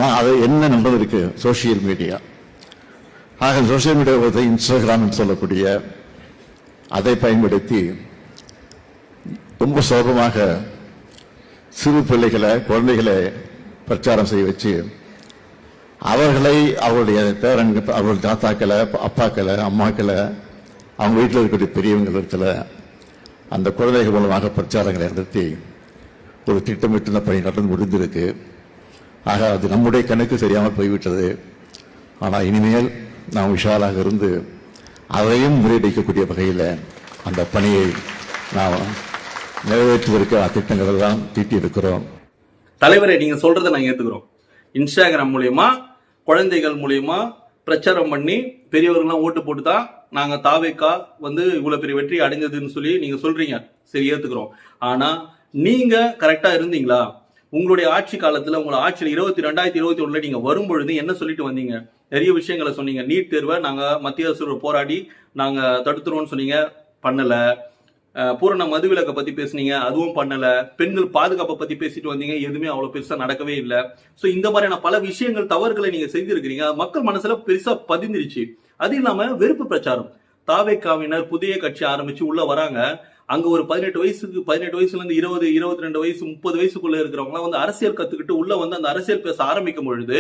ஆனால் அது என்ன நடந்திருக்கு சோசியல் மீடியா. ஆக சோசியல் மீடியா இன்ஸ்டாகிராம் சொல்லக்கூடிய அதை பயன்படுத்தி ரொம்ப சுலபமாக சிறு பிள்ளைகளை குழந்தைகளை பிரச்சாரம் செய்ய வச்சு அவர்களை அவருடைய பேரன்கள் அவருடைய தாத்தாக்களை அப்பாக்களை அம்மாக்களை அவங்க வீட்டில் இருக்கக்கூடிய பெரியவங்களிடத்தில் அந்த குழந்தைகள் மூலமாக பிரச்சாரங்களை நடத்தி ஒரு திட்டமிட்டு பணி நடந்து முடிந்திருக்கு. ஆக அது நம்முடைய கணக்கு தெரியாமல் போய்விட்டது. ஆனால் இனிமேல் நாம் விஷாலாக இருந்து அதையும் முறியடிக்கக்கூடிய வகையில் அந்த பணியை நாம் நிறைவேற்றுவதற்கு திட்டங்கள் தான் தீட்டியிருக்கிறோம். தலைவரை நீங்க சொல்றதை நாங்கள் ஏற்றுக்கிறோம். இன்ஸ்டாகிராம் மூலியமா குழந்தைகள் மூலியமா பிரச்சாரம் பண்ணி பெரியவர்கள்லாம் ஓட்டு போட்டு தான் நாங்க தாவேக்கா இவ்வளவு பெரிய வெற்றி அடைஞ்சதுன்னு சொல்லி நீங்க சொல்றீங்க. சரி, ஏத்துக்கிறோம். ஆனா நீங்க கரெக்டா இருந்தீங்களா? உங்களுடைய ஆட்சி காலத்துல உங்களோட ஆட்சியில் 2021 நீங்க வரும்பொழுது என்ன சொல்லிட்டு வந்தீங்க? நிறைய விஷயங்களை சொன்னீங்க. நீட் தேர்வை நாங்க மத்திய அரசு போராடி நாங்க தடுத்துருவோம்னு சொன்னீங்க, பண்ணல. பூரண மதுவிலக்கை பத்தி பேசுனீங்க, அதுவும் பண்ணல. பெண்கள் பாதுகாப்பை பத்தி பேசிட்டு வந்தீங்க, எதுவுமே அவ்வளவு பெருசா நடக்கவே இல்லை. சோ இந்த மாதிரியான பல விஷயங்கள் தவறுகளை நீங்க செய்திருக்கிறீங்க. மக்கள் மனசுல பெருசா பதிந்துருச்சு. அது இல்லாம வெறுப்பு பிரச்சாரம். தாவேக்காவினர் புதிய கட்சி ஆரம்பிச்சு உள்ள வராங்க. அங்க ஒரு 18 வயசுல இருந்து 20, 22 வயசு 30 வயசுக்குள்ள இருக்கிறவங்க அரசியல் கத்துக்கிட்டு உள்ள அந்த அரசியல் பேச ஆரம்பிக்கும் பொழுது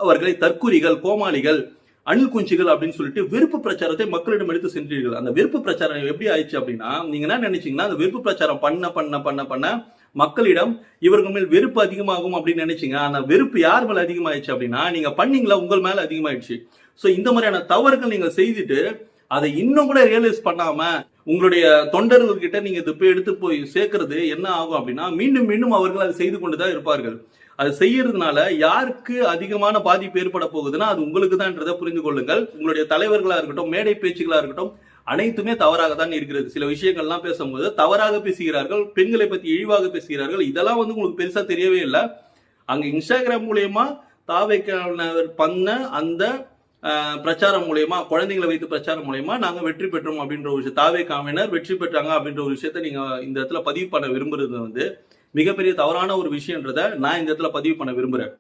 அவர்களை தற்குறிகள், கோமாளிகள், அணில் குஞ்சிகள் அப்படின்னு சொல்லிட்டு வெறுப்பு பிரச்சாரத்தை மக்களிடம் எடுத்து சென்றீர்கள். அந்த வெறுப்பு பிரச்சாரம் எப்படி ஆயிடுச்சு அப்படின்னா, நீங்க என்ன நினைச்சீங்கன்னா அந்த வெறுப்பு பிரச்சாரம் பண்ண மக்களிடம் இவர்கள் மேல் வெறுப்பு அதிகமாகும் அப்படின்னு நினைச்சீங்க. ஆனா வெறுப்பு யார் மேல அதிகமாயிடுச்சு அப்படின்னா, நீங்க பண்ணீங்களா உங்கள் மேல அதிகமாயிடுச்சு. சோ இந்த மாதிரியான தவறுகள் நீங்க செய்துட்டு அதை இன்னும் கூட ரியலைஸ் பண்ணாம உங்களுடைய தொண்டர்கள் கிட்ட நீங்க இதை போய் எடுத்து போய் சேர்க்கறது என்ன ஆகும் அப்படின்னா, மீண்டும் மீண்டும் அவர்கள் அதை செய்து கொண்டுதான் இருப்பார்கள். அது செய்யறதுனால யாருக்கு அதிகமான பாதிப்பு ஏற்பட போகுதுன்னா அது உங்களுக்கு தான்ன்றதை புரிந்து கொள்ளுங்கள். உங்களுடைய தலைவர்களா இருக்கட்டும், மேடை பேச்சுகளா இருக்கட்டும், அனைத்துமே தவறாக தான் இருக்கிறது. சில விஷயங்கள்லாம் பேசும்போது தவறாக பேசுகிறார்கள், பெண்களை பத்தி இழிவாக பேசுகிறார்கள். இதெல்லாம் உங்களுக்கு பெருசா தெரியவே இல்லை. அங்க இன்ஸ்டாகிராம் மூலியமா தாவேக்காவினர் பண்ண அந்த பிரச்சாரம் மூலயமா, குழந்தைங்களை வைத்து பிரச்சாரம் மூலயமா நாங்க வெற்றி பெற்றோம் அப்படின்ற ஒரு விஷயம், தாவேக்காவினர் வெற்றி பெற்றாங்க அப்படின்ற ஒரு விஷயத்த நீங்க இந்த இடத்துல பதிவு பண்ண விரும்புறது மிகப்பெரிய தவறான ஒரு விஷயம்ன்றத நான் இந்த இடத்துல பதிவு பண்ண விரும்புறேன்.